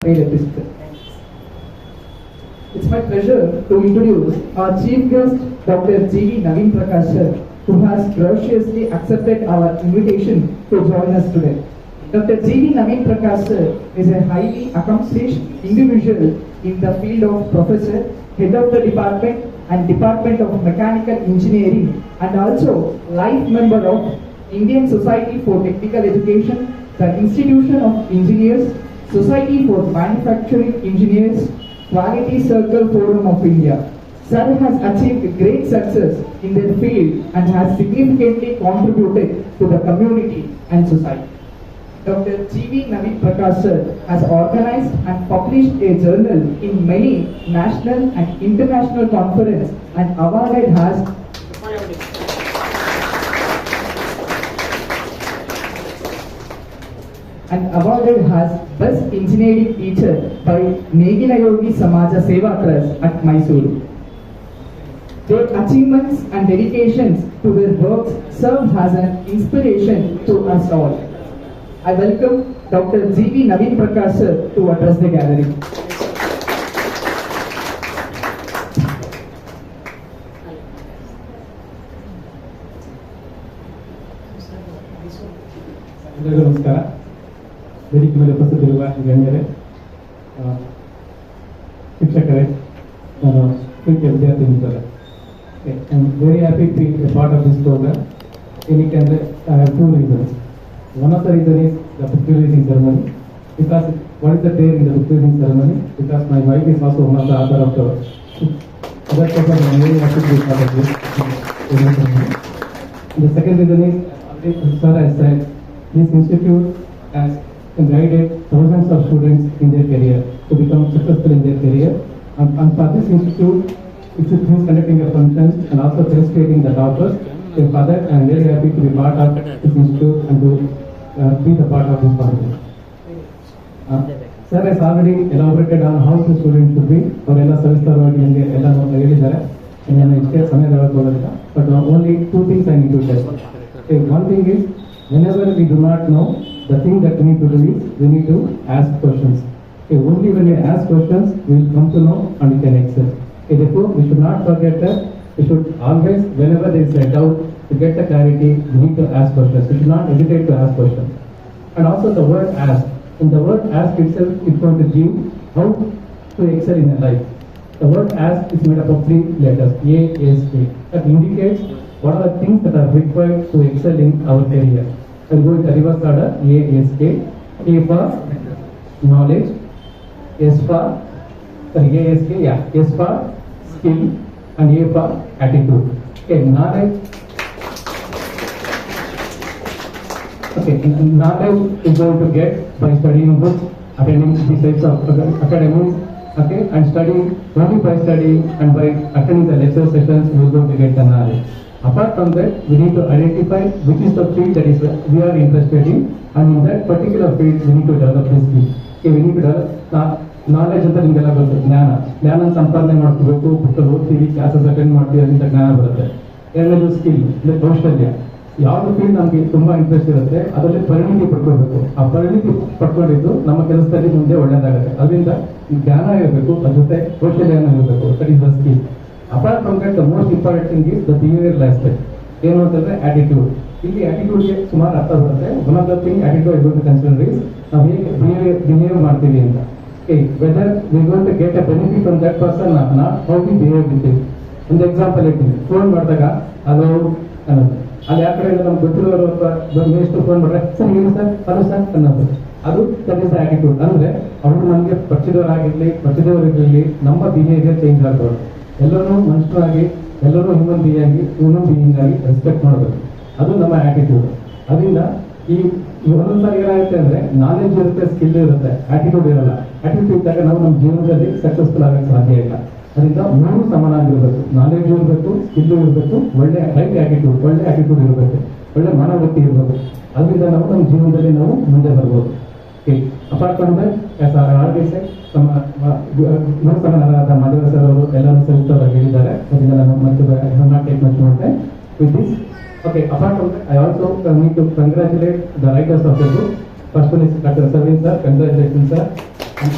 Great episode. It's my pleasure to introduce our chief guest, Dr. G.V. Naveen Prakash sir, who has graciously accepted our invitation to join us today. Dr. G.V. Naveen Prakash sir is a highly accomplished individual in the field of professor, head of the department and Department of Mechanical Engineering, and also life member of Indian Society for Technical Education, the Institution of Engineers, Society for Manufacturing Engineers, Quality Circle Forum of India. Sir has achieved great success in their field and has significantly contributed to the community and society. Dr. G.V. Naveen Prakash sir has organized and published a journal in many national and international conferences and awarded has Best Engineering Teacher by Neginayogi Samaja Seva Trust at Mysuru. Their achievements and dedications to their works serve as an inspiration to us all. I welcome Dr. G.V. Naveen Prakash sir to address the gathering. ನಮಸ್ಕಾರ. ವೇದಿಕೆ ಮೇಲೆ ಉಪಸ್ಥಿತರಿರುವ ಗಣ್ಯರೇ, ಶಿಕ್ಷಕರೇ, ನಾನು ಪ್ರೀತಿಯ ವಿದ್ಯಾರ್ಥಿ ಮಿತ್ರರೇ, I am very happy to be a part of this program. ಏನಕ್ಕೆ ಅಂದರೆ I have two reasons. One of the reasons is the book releasing ceremony. Because what is the day in the book releasing ceremony? Because my wife is also one of the author of the book. That's why I am very happy to be part of this ceremony. The second reason is, sir has said, this institute has guided thousands of students in their career to become successful in their career. And for this institute, it's conducting a function and also felicitating the toppers. So for that, I am very happy to be part of this institute and to be the part of this function. Sir has already elaborated on how the students should be. ಅವರೆಲ್ಲ ಸವಿಸ್ತಾರವಾಗಿ ನನಗೆ ಎಲ್ಲ ಹೇಳಿದ್ದಾರೆ. ನಾನು ಇಷ್ಟೇ ಸಮಯ ತಗೊಳ್ಳೋದಿಲ್ಲ. But only two things I need to tell. One thing is, whenever we do not know, the thing that we need to do is we need to ask questions. Only when we ask questions, we will come to know and we can excel. Therefore, we should not forget that we should always, whenever there is a doubt, to get the clarity, we need to ask questions. We should not hesitate to ask questions. And also the word ask. In the word ask itself, it's going to give how to excel in a life. The word ask is made up of three letters, A, S, A. That indicates what are the things that are required to excel in our career. I will go in the reverse order, A, S, A. A for knowledge, S for, A, S, A, yeah, S for skill, and A for attitude. Knowledge. Knowledge is going to get by studying books, attending these types of academies, and studying, only by studying and by attending the lecture sessions, we are going to get the knowledge. Apart from that, we need to identify which is the field that is we are interested in, and in that particular field, we need to develop this skill. We need to develop knowledge ಅಂತ ನಿಮಗೆಲ್ಲ ಬರುತ್ತೆ. ಜ್ಞಾನ ಸಂಪಾದನೆ ಮಾಡ್ಕೋಬೇಕು, book ಓದ್ತೀವಿ, classes attend ಮಾಡ್ತೀವಿ, ಅದರಿಂದ ಜ್ಞಾನ ಬರುತ್ತೆ. ಎರಡನೇದು ಸ್ಕಿಲ್, ಅಂದರೆ ಕೌಶಲ್ಯ. ಯಾವುದು ಫೀಲ್ಡ್ ನಮಗೆ ತುಂಬಾ ಇಂಟ್ರೆಸ್ಟ್ ಇರುತ್ತೆ ಅದರಲ್ಲಿ ಪರಿಣಿತಿ ಪಡ್ಕೊಳ್ಬೇಕು. ಆ ಪರಿಣಿತಿ ಪಡ್ಕೊಂಡಿದ್ದು ನಮ್ಮ ಕೆಲಸದಲ್ಲಿ ಮುಂದೆ ಒಳ್ಳೆಯದಾಗುತ್ತೆ. ಅದರಿಂದ ಜ್ಞಾನ ಇರಬೇಕು, ಅದ್ರ ಜೊತೆ ಕೌಶಲ್ಯನ ಇರಬೇಕು. That is the skill. Apart from that, the most important thing is the behaviour aspect. ಏನು ಅಂತಂದ್ರೆ ಆಟಿಟ್ಯೂಡ್. ಇಲ್ಲಿ ಆಟಿಟ್ಯೂಡ್ಗೆ ಸುಮಾರು ಅರ್ಥ ಬರುತ್ತೆ. One of the thing attitude I going to consider is ನಾವು ಹೇಗೆ ಬಿಹೇವ್ ಮಾಡ್ತೀವಿ ಅಂತ. Whether we going to get a benefit from that person, not how we behave with it. ಒಂದು ಎಕ್ಸಾಂಪಲ್ ಹೇಳ್ತೀನಿ. ಫೋನ್ ಮಾಡಿದಾಗ ಹಲೋ ಅನ್ನೋದು, ಅಲ್ಲಿ ಯಾವ ಕಡೆ ನಮ್ಗೆ ಗೊತ್ತಿರೋರು ಎಷ್ಟು ಫೋನ್ ಮಾಡ್ರೆ ಸರ್ ಏನು ಸರ್ ಹಲೋ ಸರ್ ಅನ್ನೋದು, ಅದು ದಟ್ ಇಸ್ ಆಟಿಟ್ಯೂಡ್. ಅಂದ್ರೆ ಅವರು ನಮಗೆ ಪರಿಚಯದವರಾಗಿರ್ಲಿ ಪರಿಚಯದವರಿರಲಿ, ನಮ್ಮ ಬಿಹೇವಿಯರ್ ಚೇಂಜ್ ಆಗಬಾರ್ದು. ಎಲ್ಲರೂ ಮನುಷ್ಯರಾಗಿ, ಎಲ್ಲರೂ ಹ್ಯೂಮನ್ ಬೀಯಿಂಗ್ ಆಗಿ ರೆಸ್ಪೆಕ್ಟ್ ಮಾಡಬೇಕು. ಅದು ನಮ್ಮ ಆಟಿಟ್ಯೂಡ್. ಅದರಿಂದ ಈ ಒಂದೊಂದ್ಸಾರಿ ಏನಾಗುತ್ತೆ ಅಂದ್ರೆ ನಾಲೆಜ್ ಇರುತ್ತೆ, ಸ್ಕಿಲ್ ಇರುತ್ತೆ, ಆಟಿಟ್ಯೂಡ್ ಇರಲ್ಲ. ಆಟಿಟ್ಯೂಡ್ ಇದ್ದಾಗ ನಾವು ನಮ್ಮ ಜೀವನದಲ್ಲಿ ಸಕ್ಸಸ್ಫುಲ್ ಆಗಕ್ಕೆ ಸಾಧ್ಯ ಇಲ್ಲ. ಅದರಿಂದ ಮೂರು ಸಮಾನಾಗಿರ್ಬೇಕು. ನಾಲೆಜ್ ಇರಬೇಕು, ಸ್ಕಿಲ್ ಇರಬೇಕು, ಒಳ್ಳೆ ರೈಟ್ ಆಟಿಟ್ಯೂಡ್, ಒಳ್ಳೆ ಆಟಿಟ್ಯೂಡ್ ಇರಬೇಕು, ಒಳ್ಳೆ ಮಾನವತೆ ಇರಬೇಕು. ಅದರಿಂದ ನಾವು ನಮ್ಮ ಜೀವನದಲ್ಲಿ ನಾವು ಮುಂದೆ ಬರ್ಬೋದು. ಅಪಾರ್ಟ್ ಫ್ರಮ್ ದಟ್, ಮೂರು ಸಮಾನರಾದ ಮಾಧವ ಸರ್ ಅವರು ಎಲ್ಲರೂ ಸವಿಸ್ತರವಾಗಿ ಹೇಳಿದ್ದಾರೆ. ಅದರಿಂದ ನಾನು ಮತ್ತೆ ಟೇಕ್ ಮಚ್ ಮಾಡ್ತೇನೆ with this. Okay, apart from that, I also need to congratulate the writers of the book. First one is Dr. Savin sir, congratulations sir. And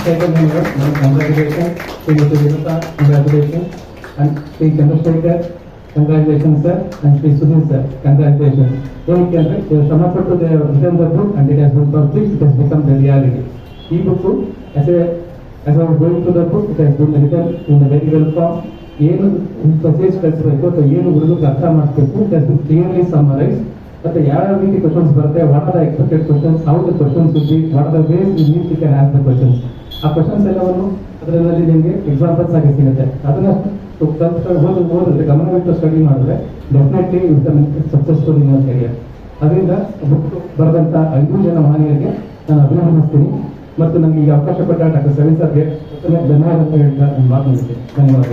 second member, congratulations. Srimati Vinata, congratulations. And Sri Chandrasekhar, congratulations sir. And Sri Sunil sir, congratulations. ಏನಕ್ಕೆ ಅಂದರೆ ಶ್ರಮಪಟ್ಟು they have written the book and it has been published, it has become the reality. ಈ book as I was going through the book, it has been written in a very well form. ಏನು message ಕಳಿಸಬೇಕು ಅಥವಾ ಏನು ಹುಡುಗರಿಗೆ ಅರ್ಥ ಮಾಡಿಸ್ಬೇಕು, it has been clearly summarise. ಮತ್ತೆ ಯಾವ ರೀತಿ ಕ್ವಶನ್ಸ್ ಬರುತ್ತೆ, what are the expected questions, how the questions will be, what are the ways you need to can ask the questions. ಆ ಕ್ವಶನ್ಸ್ ಎಲ್ಲವನ್ನು ಅದರಲ್ಲಿ ನಿಮಗೆ ಎಕ್ಸಾಂಪಲ್ಸ್ ಆಗಿ ಸಿಗುತ್ತೆ. ಅದನ್ನ ಓದಿದ್ರೆ ಗಮನವಿಟ್ಟು ಸ್ಟಡಿ ಮಾಡಿದ್ರೆ definitely you can successful in your career. ಅದರಿಂದ ಬುಕ್ ಬರೆದಂಥ 5 ಜನ ಮಹನೀಯರಿಗೆ ನಾನು ಅಭಿನಂದಿಸ್ತೀನಿ. ಮತ್ತು ನನಗೆ ಈ ಅವಕಾಶ ಕೊಟ್ಟ ಡಾಕ್ಟರ್ ಸವಿನ್ ಸರ್ಗೆ ಧನ್ಯವಾದ ಅಂತ ಹೇಳ್ತಾ ನಾನು ಮಾತನಾಡ್ತೀನಿ. ಧನ್ಯವಾದ.